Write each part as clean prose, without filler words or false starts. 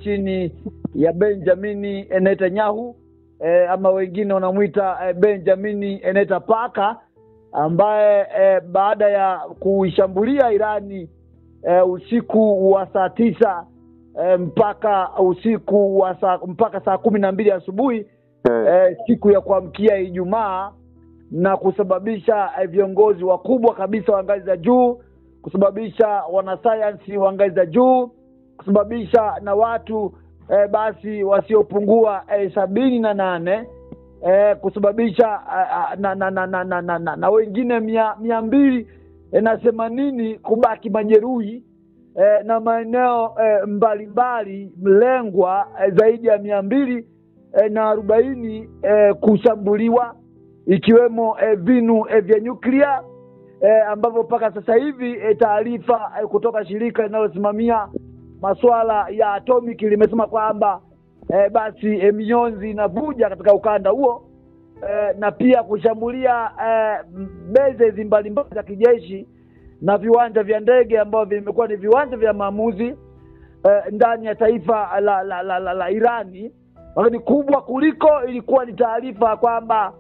chini ya Benjamin Netanyahu, ama wengine wanamuita Benjamin Netapaka, ambaye baada ya kuishambulia Irani usiku wa saa 9 mpaka saa 12 asubuhi siku ya kuamkia Ijumaa, na kusababisha viongozi wakubwa kabisa wa ngazi za juu, kusababisha wanasayansi wa ngazi za juu, kusababisha na watu basi wasiopungua 78, kusababisha na wengine 280 kubaki majeruhi, na maeneo mbalimbali mlengwa zaidi ya 240 kushambuliwa, ikiwemo vinu vya nyuklia, ambavyo mpaka sasa hivi taarifa kutoka shirika linalosimamia masuala ya atomic limesema kwamba basi mionzi inavuja katika ukanda huo, na pia kushambulia base mbalimbali za kijeshi na viwanja vya ndege ambavyo vimekuwa ni viwanja vya maamuzi ndani ya taifa la Irani. Lakini kubwa kuliko ilikuwa ni taarifa kwamba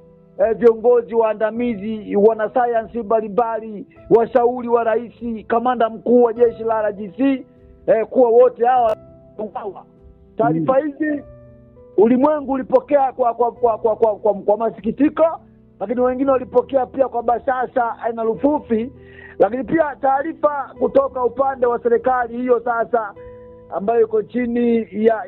viongozi waandamizi, wanasayansi mbalimbali, washauri wa rais, kamanda mkuu wa jeshi la RGC, kuwa wote hawa. Taarifa hizi ulimwengu ulipokea kwa masikitiko, lakini wengine walipokea pia kwa bashasha na lufufi. Lakini pia taarifa kutoka upande wa serikali hiyo sasa, ambayo iko chini ya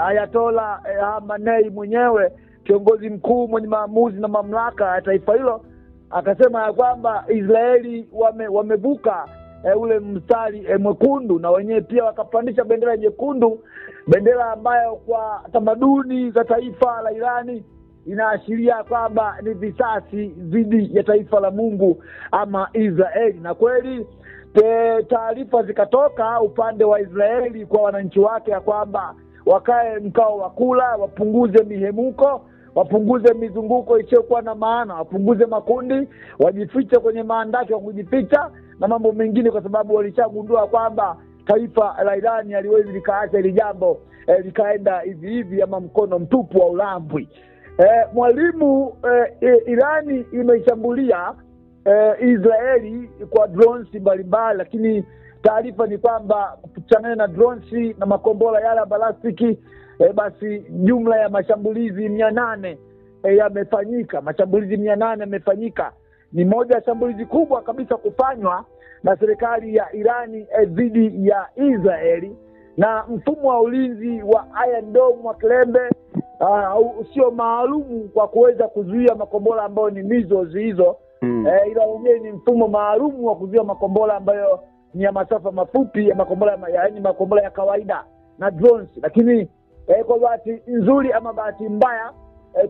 Ayatollah Khamenei mwenyewe, kiongozi mkuu mwenye maamuzi na mamlaka ya taifa hilo, akasema ya kwamba Israeli wamevuka ule mstari mwekundu, na wenyewe pia wakapandisha bendera nyekundu, bendera ambayo kwa tamaduni za taifa la Irani inaashiria kwamba ni visasi dhidi ya taifa la Mungu ama Israeli. Na kweli taarifa zikatoka upande wa Israeli kwa wananchi wake ya kwamba wakae mkao wa kula, wapunguze mihemuko, wapunguze mizunguko isiyokuwa na maana, wapunguze makundi, wajifiche kwenye maandaki ya kujificha na mambo mengine, kwa sababu walishagundua kwamba taifa la Irani haliwezi likaacha hili jambo likaenda hivi hivi ama mkono mtupu wa ulambwi. Mwalimu, Irani imeshambulia Israeli kwa drones mbalimbali, lakini taarifa ni kwamba kuchanganya na drones na makombora yale balastiki, basi jumla ya mashambulizi 800 yamefanyika. Mashambulizi 800 yamefanyika. Ni moja ya shambulizi kubwa kabisa kufanywa na serikali ya Irani dhidi ya Israeli, na mfumo wa ulinzi wa Iron Dome wa Kilembe sio maalumu kwa kuweza kuzuia makombora ambayo ni missiles hizo. Ila wenyewe ni mfumo maalum wa kuzuia makombora ambayo ni ya masafa mafupi, ya makombora yaani makombora ya kawaida na drones. Lakini kwa bahati nzuri ama bahati mbaya,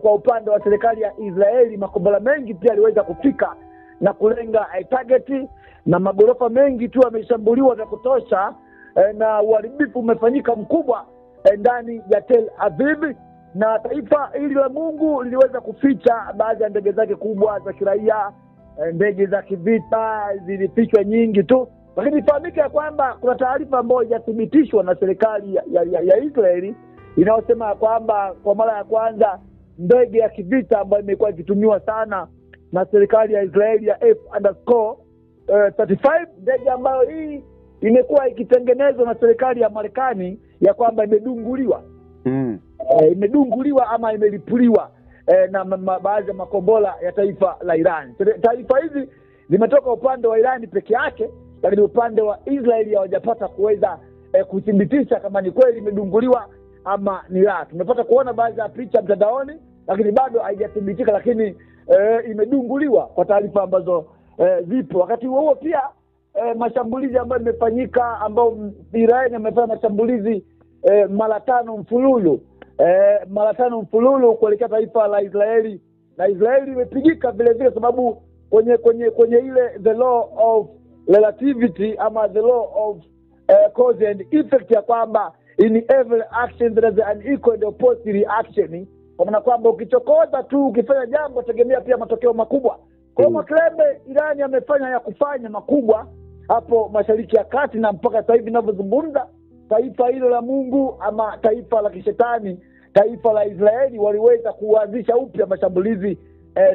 kwa upande wa serikali ya Israeli, makombora mengi pia yaliweza kufika na kulenga target, na magorofa mengi tu yameshambuliwa vya kutosha, na uharibifu umefanyika mkubwa ndani ya Tel Aviv. Na taifa hili la Mungu liliweza kuficha baadhi ya ndege zake kubwa za kiraia, ndege za kivita zilifichwa nyingi tu. Lakini ifahamike ya kwamba kuna taarifa ambayo hajathibitishwa na serikali ya Israeli inayosema kwamba kwa mara ya kwanza ndege ya kivita ambayo imekuwa ikitumiwa sana na serikali ya Israeli ya F-35, ndege ambayo hii imekuwa ikitengenezwa na serikali ya Marekani, ya kwamba imedunguliwa imedunguliwa ama imelipuliwa na baadhi ya makombora ya taifa la Iran. Taarifa hizi zimetoka upande wa Iran peke yake, lakini upande wa Israeli hawajapata kuweza kuthibitisha kama ni kweli imedunguliwa ama ni la. Tumepata kuona baadhi ya picha mtandaoni, lakini bado haijathibitika, lakini imedunguliwa kwa taarifa ambazo zipo. Wakati huo pia mashambulizi ambayo yamefanyika, ambao Iran imefanya mashambulizi mara 5 mfululizo kuelekea taifa la Israeli, na Israeli imepigika vile vile, sababu kwenye ile the law of relativity ama the law of cause and effect, ya kwamba in every action there is an equal and opposite reaction, kwa maana kwamba ukichokoza tu, ukifanya jambo tegemea pia matokeo makubwa. Kwa Maklebe, Irani amefanya ya kufanya makubwa hapo Mashariki ya Kati, na mpaka sasa hivi ninavyozungumza taifa hilo la Mungu ama taifa la kishetani, taifa la Israeli, waliweza kuanzisha upya mashambulizi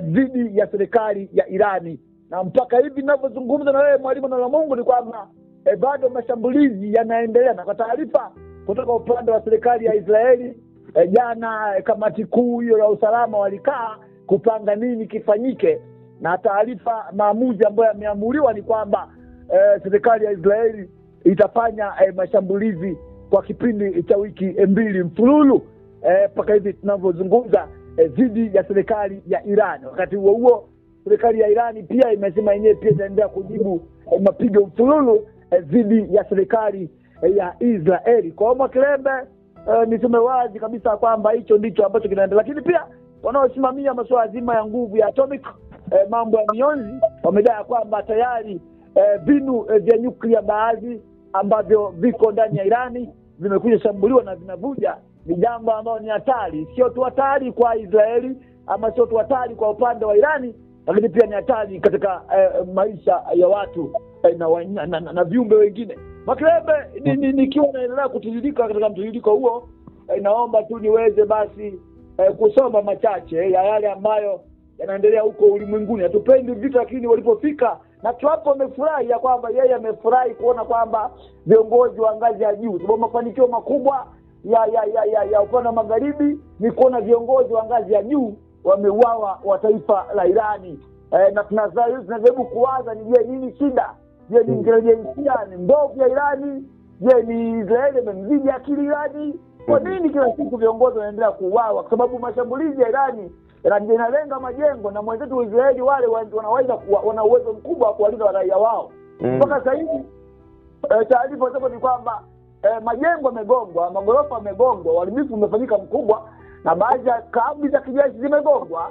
dhidi ya serikali ya Irani. Na mpaka hivi ninavyozungumza na wewe mwalimu na la Mungu ni kwamba bado mashambulizi yanaendelea. Na kwa taarifa kutoka upande wa serikali ya Israeli, jana kamati kuu hiyo ya usalama walikaa kupanga nini kifanyike, na taarifa maamuzi ambayo yameamuliwa ni kwamba serikali ya Israeli itafanya mashambulizi kwa kipindi cha wiki 2 mfululizo mpaka hivi tunavyozungumza dhidi ya serikali ya Iran. Wakati huo huo serikali ya Iran pia imesema yenyewe pia itaendelea kujibu mapigo mfululizo dhidi ya serikali ya Israeli. Kwa hiyo Mwakilembe, niseme wazi kabisa kwamba hicho ndicho ambacho kinaendelea. Lakini pia wanaosimamia masuala zima ya nguvu ya atomic, mambo ya mionzi, wamedai kwamba tayari vinu vya nyuklia baadhi ambavyo viko ndani ya Irani vimekuja shambuliwa na vinavuja. Ni jambo ambalo ni hatari, sio tu hatari kwa Israeli ama sio tu hatari kwa upande wa Irani, lakini pia ni hatari katika maisha ya watu na viumbe wengine. Mwakilembe, nikiwa naendelea kutiririka katika mtiririko huo, naomba tu niweze basi kusoma machache ya yale ambayo yanaendelea huko ulimwenguni. Hatupendi vita, lakini walipofika na Trump amefurahi ya kwamba yeye amefurahi kuona kwamba viongozi wa ngazi ya juu, sababu mafanikio makubwa ya upande wa magharibi ni kuona viongozi wa ngazi ya juu wameuawa wa taifa la Irani. Na tunajaribu kuwaza ni je, nini shida? Je, ni intelijensia ni mbovu ya Irani? Je, ni Israeli imemzidi akili Irani? Kwa nini kila siku viongozi wanaendelea kuuawa? Kwa sababu mashambulizi ya Irani yanalenga majengo, na mwenzetu wa Israeli wale wanaweza wana uwezo mkubwa wa kuwalinda raia wao. Mpaka sasa hivi taarifa zote ni kwamba majengo yamegongwa, magorofa yamegongwa, uharibifu umefanyika mkubwa, na baadhi ya kambi za kijeshi zimegongwa.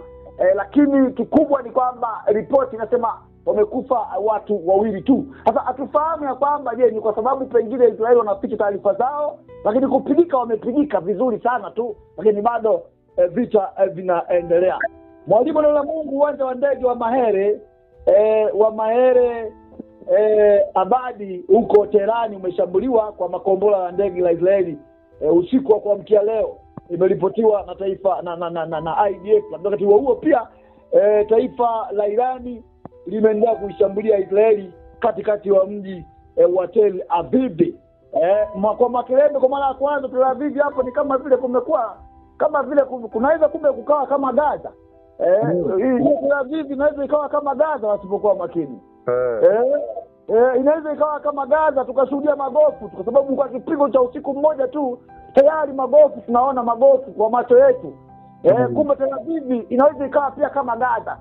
Lakini kikubwa ni kwamba ripoti inasema wamekufa watu 2 tu. Sasa hatufahamu ya kwamba je, ni kwa sababu pengine Israeli wanaficha taarifa zao, lakini kupigika wamepigika vizuri sana tu, lakini bado vita vinaendelea. Mwalimu na Mungu, uwanja wa ndege wa Mahere Abadi huko Teherani umeshambuliwa kwa makombora ya ndege la Israeli usiku wa kuamkia leo, imeripotiwa na taifa na IDF. Wakati huo pia taifa la Irani limeendelea kuishambulia Israeli katikati wa mji wa Tel Aviv. Kwa Mwakilembe, kwa mara ya kwanza Tel Aviv hapo ni kama vile kumekuwa kama vile kunaweza kumbe kukawa kama Gaza. Tel Aviv inaweza ikawa kama Gaza wasipokuwa makini. Inaweza ikawa kama Gaza tukashuhudia magofu, kwa sababu kwa kipigo cha usiku mmoja tu tayari magofu, tunaona magofu kwa macho yetu. Kumbe Tel Aviv inaweza ikawa pia kama Gaza.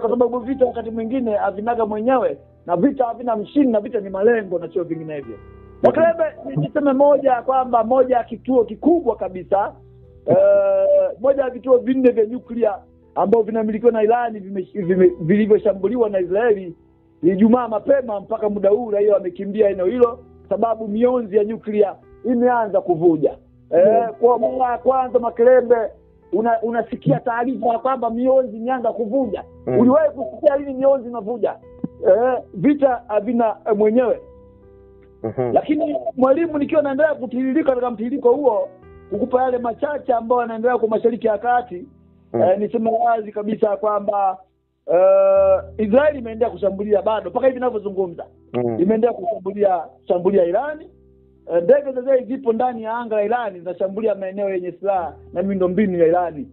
Kwa sababu vita wakati mwingine havinaga mwenyewe, na vita havina mshindi, na vita ni malengo na sio vinginevyo. Mwakilembe, niseme moja ya kituo kikubwa kabisa, moja ya vituo 4 vya nyuklia ambao vinamilikiwa na Irani vilivyoshambuliwa na Israeli Ijumaa mapema. Mpaka muda huu raia wamekimbia eneo hilo sababu mionzi ya nyuklia imeanza kuvuja. Kwa mara ya kwanza Mwakilembe, unasikia taarifa kwamba mionzi imeanza kuvuja. Uliwahi kusikia lini mionzi inavuja? Vita havina mwenyewe. Lakini mwalimu, nikiwa naendelea kutiririka katika mtiririko huo kukupa yale machache ambayo yanaendelea kwa Mashariki ya Kati, niseme wazi kabisa kwamba Israeli imeendelea kushambulia bado mpaka hivi ninavyozungumza. Imeendelea kushambulia Irani. Ndege za Israeli zipo ndani ya anga la Irani zinashambulia maeneo yenye silaha na miundombinu ya Irani.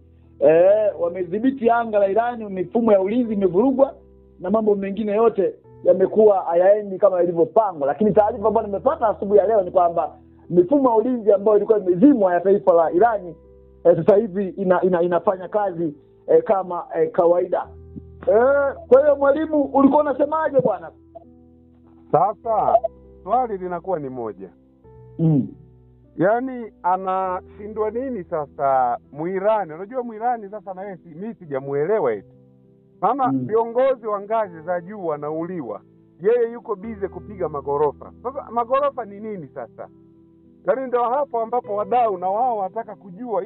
Wamedhibiti anga la Irani, mifumo ya ulinzi imevurugwa na mambo mengine yote yamekuwa hayaendi kama ilivyopangwa. Lakini taarifa ambayo nimepata asubuhi ya leo ni kwamba mifumo ya ulinzi ambayo ilikuwa imezimwa ya taifa la Irani sasa hivi inafanya kazi kama kawaida. Kwa hiyo mwalimu, ulikuwa unasemaje bwana? Sasa swali linakuwa ni moja. Yaani anashindwa nini sasa Muirani? Unajua Muirani sasa na yeye mimi sijamuelewa eti. Maana viongozi wa ngazi za juu wanauliwa, yeye yuko bize kupiga magorofa. Sasa magorofa ni nini sasa? Yaani ndio hapo ambapo wadau na wao wanataka kujua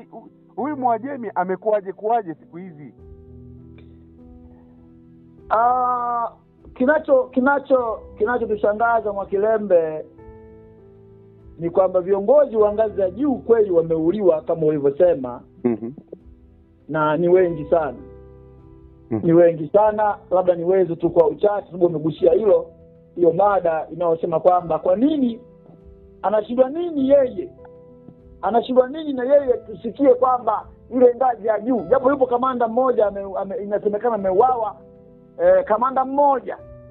huyu Mwajemi amekuaje siku hizi. Kinachotushangaza Mwakilembe ni kwamba viongozi wa ngazi za juu kweli wameuliwa kama ulivyosema. Na ni wengi sana. Ni wengi sana. Labda niweze tu kwa uchache sababu umegusia hiyo mada inayosema kwamba kwa nini anashindwa nini yeye? Anashindwa nini na yeye tusikie kwamba ile ngazi ya juu, japo yupo kamanda mmoja inasemekana ameuawa,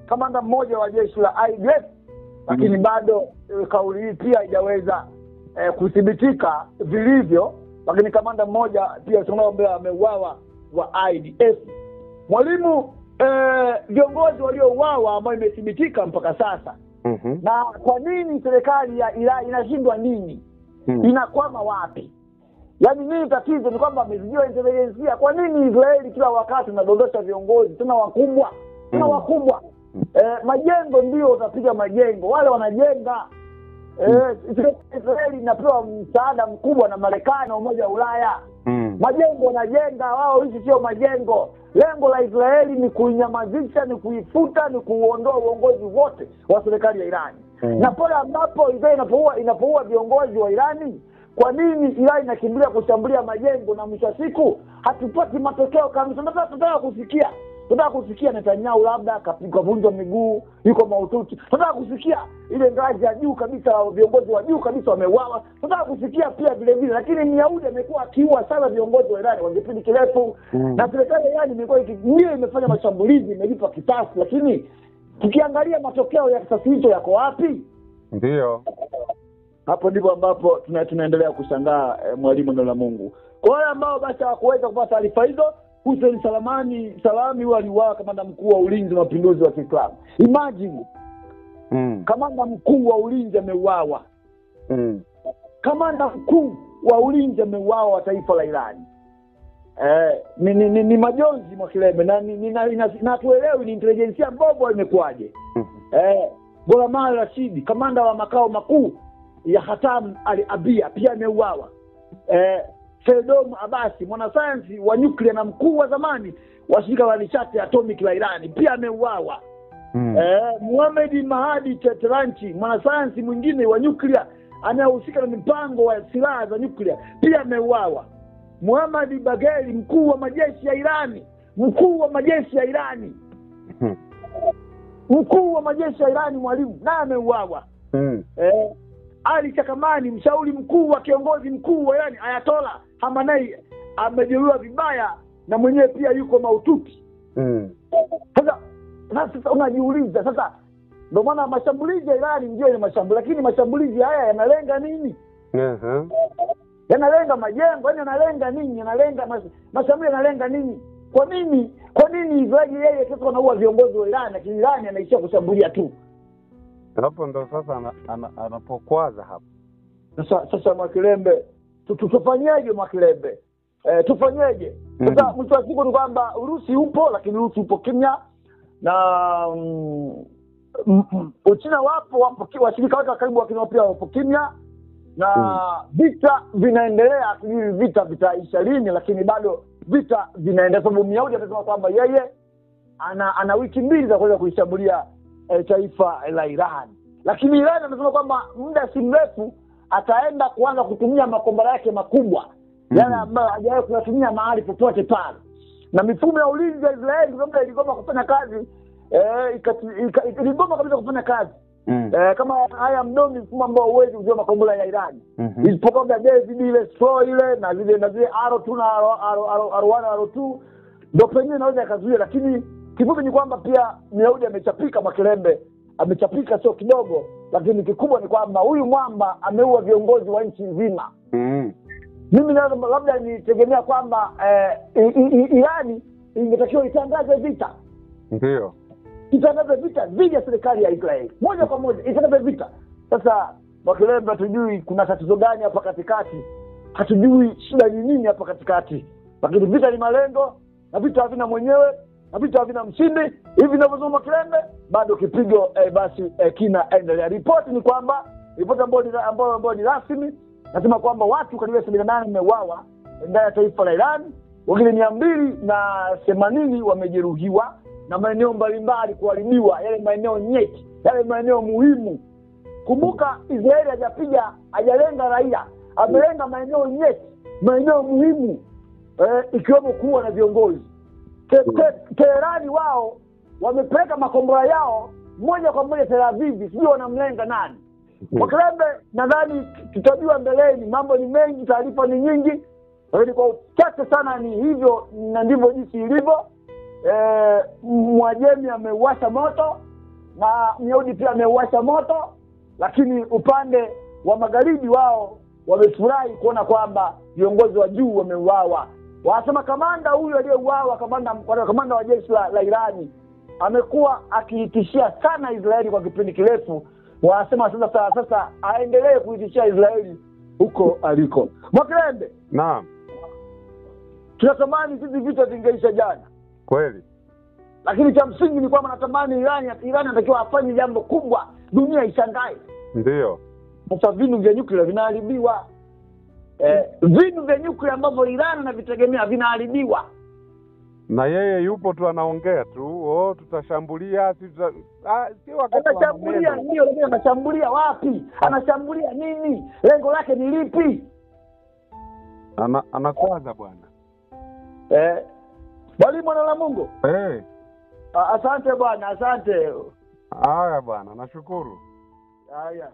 kamanda mmoja wa jeshi la IDF, lakini bado kauli hii pia haijaweza kudhibitika vilivyo, lakini kamanda mmoja pia tunaomba ameuawa wa IDF. Mwalimu, viongozi waliouawa ambao imethibitika mpaka sasa. Na kwa nini serikali ya Iran inashindwa nini? Inakwama wapi? Yaani nini tatizo? Ni kwamba amezidiwa intelijensia. Kwa nini Israeli kila wakati inadondosha viongozi tena wakubwa? Majengo ndio utapiga majengo, wale wanajenga. Israeli inapewa msaada mkubwa na Marekani na Umoja wa Ulaya. Majengo wanajenga wao, hizi sio majengo. Lengo la Israeli ni kuinyamazisha, ni kuifuta, ni kuondoa uongozi wote wa serikali ya Irani. Na pale ambapo Israeli inapoua viongozi wa Irani, kwa nini Irani inakimbilia kushambulia majengo na mwisho siku hatupati matokeo kabisa? Tunataka kusikia Netanyahu labda kavunjwa miguu, yuko mahututi. Tunataka kusikia ile ngazi ya juu kabisa, viongozi wa juu kabisa wameuawa. Tunataka kusikia pia vile vile, lakini Myahudi amekuwa akiua sana viongozi wa Irani kwa kipindi kirefu. Na serikali ya Irani imekuwa ndio imefanya mashambulizi, imelipa kisasi, lakini tukiangalia matokeo ya kisasi hicho yako wapi? Ndio. Hapo ndipo ambapo tunaendelea kushangaa, mwalimu na la Mungu. Kwa wale ambao basi hawakuweza kupata taarifa hizo, Hussein Salami huwa aliuawa kamanda mkuu wa ulinzi wa mapinduzi wa Kiislamu. Imagine. Kamanda mkuu wa ulinzi ameuawa. Kamanda mkuu wa ulinzi ameuawa wa taifa la Irani. Ni majonzi Mwakilembe, na tuelewi ni intelijensia mbovu imekwaje. Golamar Rashidi, kamanda wa makao makuu ya Hatam al-Abia, pia ameuawa. Feldom Abasi, mwanasayansi wa nyuklia na mkuu wa zamani wa shirika la nishati atomic la Irani, pia ameuawa. Mohamed Mahdi Tetranchi, mwanasayansi mwingine wa nyuklia anayehusika na mipango wa silaha za nyuklia, pia ameuawa. Muhammad Bagheri, mkuu wa majeshi ya Irani, mkuu wa majeshi ya Irani mwalimu, naye ameuawa. Ali Chakamani, mshauri mkuu wa kiongozi mkuu wa Irani Ayatollah Khamenei, amejeruhiwa vibaya na mwenyewe pia yuko mahututi. Sasa unajiuliza, sasa ndio maana mashambulizi ya Irani ndio ni mashambulizi, lakini mashambulizi haya yanalenga nini? Yanalenga majengo, yanalenga nini? Mashambulizi yanalenga nini? Kwa nini Israeli yeye sasa anaua viongozi wa Irani, lakini Irani anaishia kushambulia tu? Hapo ndo sasa anapokwaza hapo. Sasa Mwakilembe, tufanyeje Mwakilembe? Tufanyeje? Sasa mwisho wa siku ni kwamba Urusi upo, lakini Urusi upo kimya, na Uchina wapo washirika wake wa karibu wakina pia wapo kimya, na vita vinaendelea. Sijui vita vitaisha lini, lakini bado vita vinaendelea, sababu Myahudi anasema kwamba yeye ana wiki mbili za kuweza kuishambulia taifa la Iran, lakini Iran anasema kwamba muda si mrefu ataenda kuanza kutumia makombora yake makubwa, yale ambayo hajawahi kuyatumia mahali popote pale. Na mifumo ya ulinzi ya Israeli labda iligoma kufanya kazi, iligoma kabisa kufanya kazi. Kama haya mdomi, mfumo ambao huwezi kujua makombora ya Iran. Isipokuwa David ile Stroh ile na zile R2 na R1 R2 ndio pengine inaweza kazuia, lakini kifupi ni kwamba pia Myahudi amechapika Mwakilembe, amechapika sio kidogo, lakini kikubwa ni kwamba huyu mwamba ameua viongozi wa nchi nzima. Mimi labda nitegemea kwamba Irani ingetakiwa itangaze vita. Ndio. Itangaze vita dhidi ya serikali ya Israeli. Moja kwa moja itangaze vita. Sasa Mwakilembe, hatujui kuna tatizo gani hapa katikati. Hatujui shida ni nini hapa katikati. Lakini vita ni malengo, na vita havina mwenyewe, na vita havina mshindi. Hivi ninavyozungumza Mwakilembe, bado kipigo basi kinaendelea. Ripoti ni kwamba ambayo ni rasmi nasema kwamba watu karibu 78 wameuawa ndani ya taifa la Iran, wengine 280 wamejeruhiwa, na maeneo mbalimbali kuharibiwa, yale maeneo nyeti, yale maeneo muhimu Kumbuka Israeli hajalenga raia, amelenga maeneo nyeti, maeneo muhimu, ikiwemo kuwa na viongozi. Teherani wao wamepeleka makombora yao moja kwa moja Tel Aviv, sijui wanamlenga nani. Mwakilembe, nadhani tutajua mbeleni, mambo ni mengi, taarifa ni nyingi, lakini kwa uchache sana ni hivyo na ndivyo jinsi ilivyo. Mwajemi ameuasha moto na Myahudi pia ameuasha moto, lakini upande wa magharibi wao wamefurahi kuona kwamba viongozi wa juu wameuawa. Wanasema kamanda huyu aliyeuawa, kamanda wa jeshi la Irani, amekuwa akiitishia sana Israeli kwa kipindi kirefu. Wanasema sasa aendelee kuitishia Israeli huko aliko. Mwakilembe, naam, tunatamani sisi vita vingeisha jana kweli, lakini cha msingi ni kwamba natamani Irani anatakiwa afanye jambo kubwa, dunia ishangae. ndio Sasa vinu vya nyuklia vinaharibiwa. Vinu vya nyuklia ambavyo Irani anavitegemea vinaharibiwa. Na yeye yupo tu anaongea tu, tutashambulia, si wakati anashambulia. Ndio, lakini anashambulia wapi? Anashambulia nini? Lengo lake ni lipi? Anakwaza bwana. Mwalimu mwana la Mungu. Asante bwana, asante. Haya bwana, nashukuru. Haya.